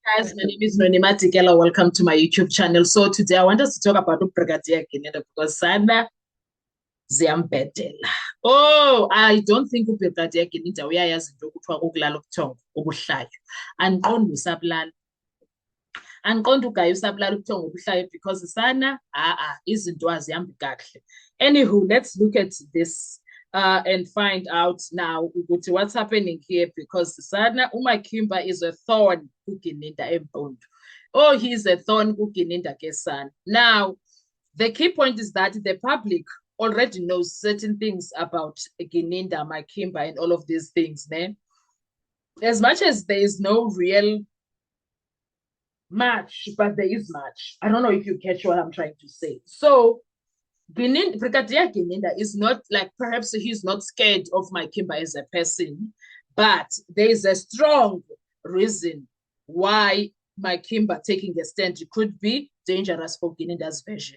Guys, my name is Nonima Tikela. Welcome to my YouTube channel. So today I want us to talk about Brigadier Ginenda because Sana ziyambhedela. Oh, I don't think uBrigadier Ginenda uyayazi into kuthiwa kukulala ubuthongo obuhlayo. Andiqondi usabulala. Andiqondi ugaya usabulala ubuthongo obuhlayo because Sana izinto azihambi kakuhle. Anywho, let's look at this and find out now what's happening here because Sana uMakimba is a thorn kuGinenda eMpondo. Oh, he is a thorn kuGinenda Kesana. Now, the key point is that the public already knows certain things about Gininda, Makimba, and all of these things. Ne? As much as there is no real match, but there is much. I don't know if you catch what I'm trying to say. So, Brigadier Gininda is not like, perhaps he's not scared of Makimba as a person, but there is a strong reason why Makimba taking a stand could be dangerous for Gininda's version.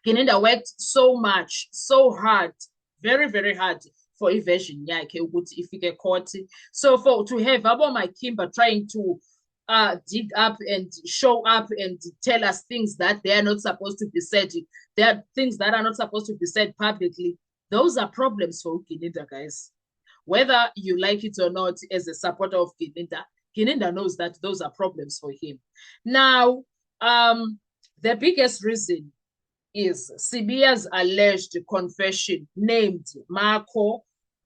Gininda worked so much, so hard, very, very hard for evasion yakhe ukuthi ifike court. So to have Abo Makimba trying to dig up and show up and tell us things that they are not supposed to be said. There are things that are not supposed to be said publicly. Those are problems for Gininda, guys. Whether you like it or not, as a supporter of Gininda, Gininda knows that those are problems for him. Now, the biggest reason is Sibiya's alleged confession named Marco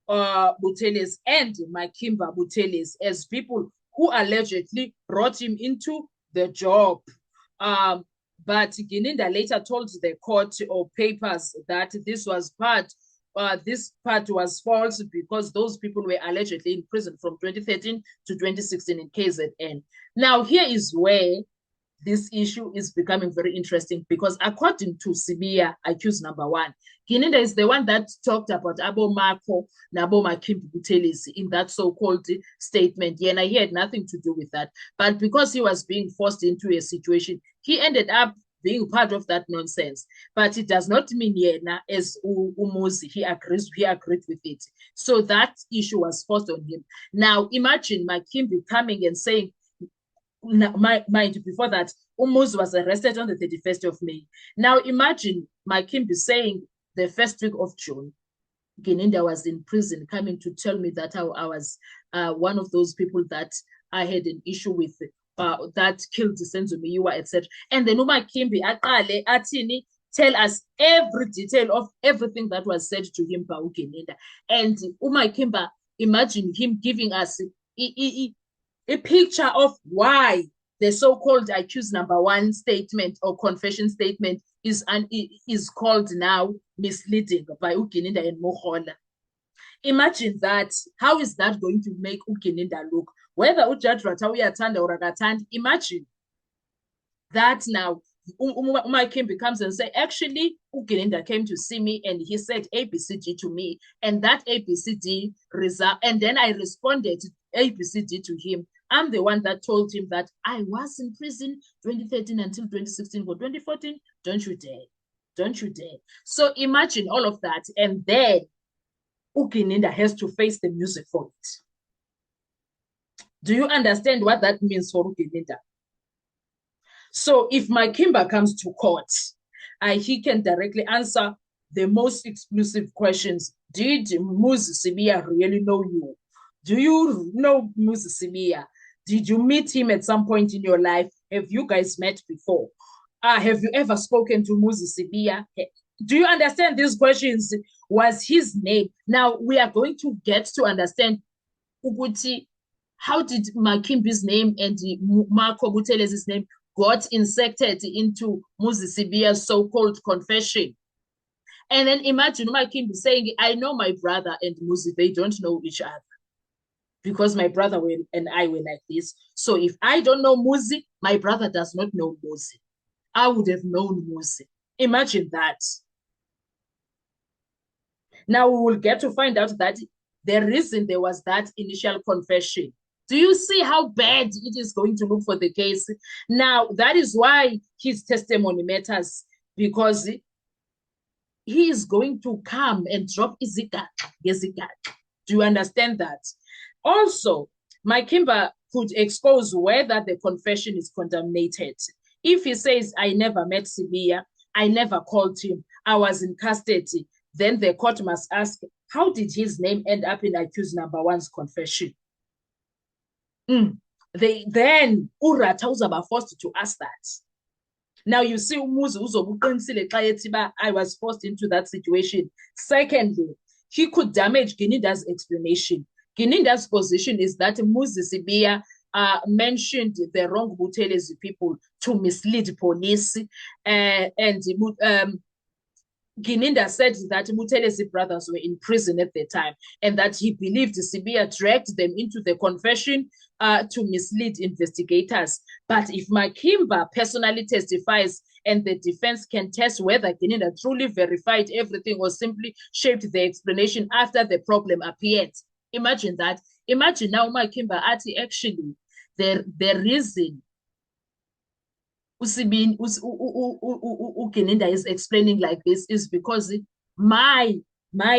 Buthelezi and Makimba Buthelezi as people who allegedly brought him into the job. But Gininda later told the court or papers that this was this part was false because those people were allegedly in prison from 2013 to 2016 in KZN. Now, here is where this issue is becoming very interesting because according to Sibiya, accused number one, Gininda is the one that talked about Abo Marco Nabo Makimba Buthelezi in that so-called statement. Yeah, and he had nothing to do with that. But because he was being forced into a situation, he ended up being part of that nonsense. But it does not mean Yena, as Umuzi, he agreed with it. So that issue was forced on him. Now imagine Makimba coming and saying, mind you, before that, Umuz was arrested on the 31st of May. Now imagine Makimba saying the first week of June, Gininda was in prison, coming to tell me that I was one of those people that I had an issue with, that killed Senzo Meyiwa, etc. And then Umakimba aqale athini tell us every detail of everything that was said to him by Gininda. And Umakimba, imagine him giving us a picture of why the so-called accused number one statement or confession statement is called now misleading by Gininda and Mohola. Imagine that. How is that going to make Gininda look? Whether Ujudge Ratawiyatanda or Ragatand, imagine that now Makimba comes and say, actually, Gininda came to see me and he said ABCD to me, and that ABCD result, and then I responded ABCD to him. I'm the one that told him that I was in prison 2013 until 2016 for 2014. Don't you dare. Don't you dare. So imagine all of that. And then Gininda has to face the music for it. Do you understand what that means for Gininda? So if Makimba comes to court, he can directly answer the most exclusive questions. Did Muzi Sibiya really know you? Do you know Muzi Sibiya? Did you meet him at some point in your life? Have you guys met before? Have you ever spoken to Muzi Sibiya? Do you understand these questions? Was his name? Now we are going to get to understand Uguti, how did Makimba's name and Marco Buthelezi's name got inserted into Muzi Sibiya's so-called confession. And then imagine Makimba saying, I know my brother and Muzi, they don't know each other. Because my brother and I were like this. So if I don't know Muzi, my brother does not know Muzi. I would have known Muzi. Imagine that. Now we will get to find out that the reason there was that initial confession. Do you see how bad it is going to look for the case? Now, that is why his testimony matters, because he is going to come and drop Izika. Do you understand that? Also, Makimba could expose whether the confession is condemnated. If he says, I never met Sibiya, I never called him, I was in custody, then the court must ask, how did his name end up in accused number one's confession? Then uRatha uzaba forced to ask that. Now you see, I was forced into that situation. Secondly, he could damage Gininda's explanation. Gininda's position is that Muzi Sibiya mentioned the wrong Buthelezi people to mislead police, and Gininda said that Buthelezi brothers were in prison at the time and that he believed Sibiya dragged them into the confession to mislead investigators. But if Makimba personally testifies and the defense can test whether Gininda truly verified everything or simply shaped the explanation after the problem appeared, imagine that. Imagine now Makimba actually the reason Gininda is explaining like this is because my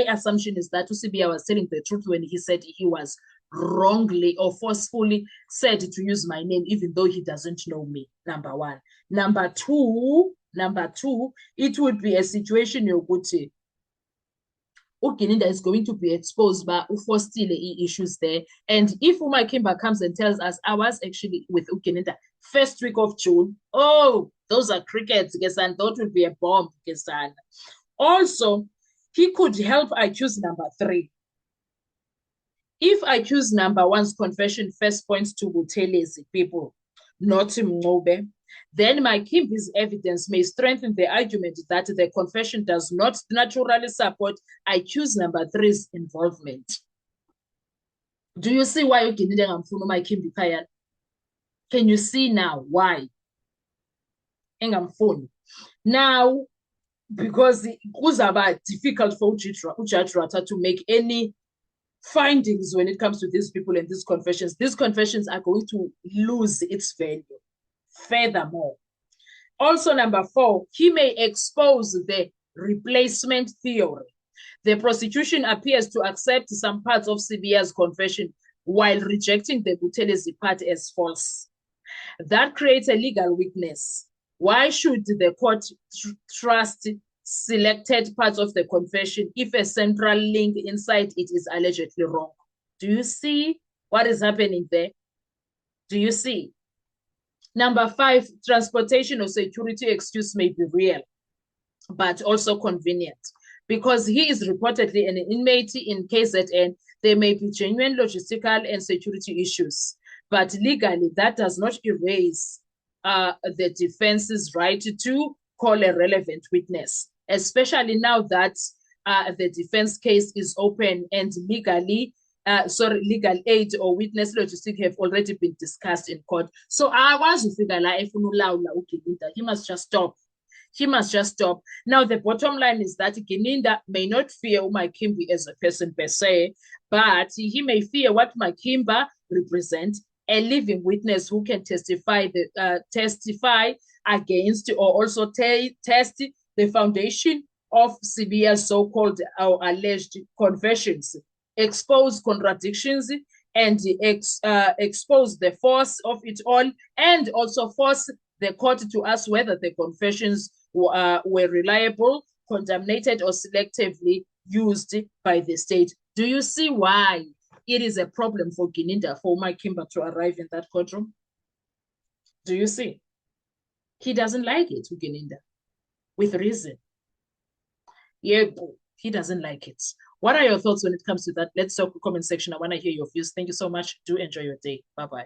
assumption is that Sibiya was telling the truth when he said he was wrongly or forcefully said to use my name, even though he doesn't know me. Number one. Number two, it would be a situation yokuthi Gininda is going to be exposed by ufostile issues there. And if Umakimba comes and tells us, I was actually with Gininda first week of June, oh, those are crickets, Gesan. That would be a bomb, Gesan. Also, he could help accuse number three. If accused number one's confession first points to Buthelezi people, not Mncube, then Makimbi's evidence may strengthen the argument that the confession does not naturally support accused number three's involvement. Do you see why Gininda ngamfuna Makimbi phaya? Can you see now why? Engamfuni. Now, because it was about difficult for Judge Ratha to make any findings when it comes to these people and these confessions. These confessions are going to lose its value. Furthermore, also number four, he may expose the replacement theory. The prosecution appears to accept some parts of Sibiya's confession while rejecting the Buthelezi part as false. That creates a legal weakness. Why should the court trust selected parts of the confession if a central link inside it is allegedly wrong? Do you see what is happening there? Do you see? Number five, transportation or security excuse may be real, but also convenient. Because he is reportedly an inmate in KZN, there may be genuine logistical and security issues. But legally, that does not erase the defense's right to call a relevant witness, especially now that the defense case is open and legal aid or witness logistic have already been discussed in court. So I was to figure like if he must just stop. He must just stop. Now, the bottom line is that Gininda may not fear Makimbi as a person per se, but he may fear what Makimba represents, a living witness who can testify against or also test the foundation of Sibiya's so-called or alleged confessions, expose contradictions, and expose the force of it all, and also force the court to ask whether the confessions were reliable, condemnated, or selectively used by the state. Do you see why it is a problem for Gininda, for Makimba to arrive in that courtroom? Do you see? He doesn't like it, Gininda, with reason. Yeah, he doesn't like it. What are your thoughts when it comes to that? Let's talk in the comment section. I want to hear your views. Thank you so much. Do enjoy your day. Bye-bye.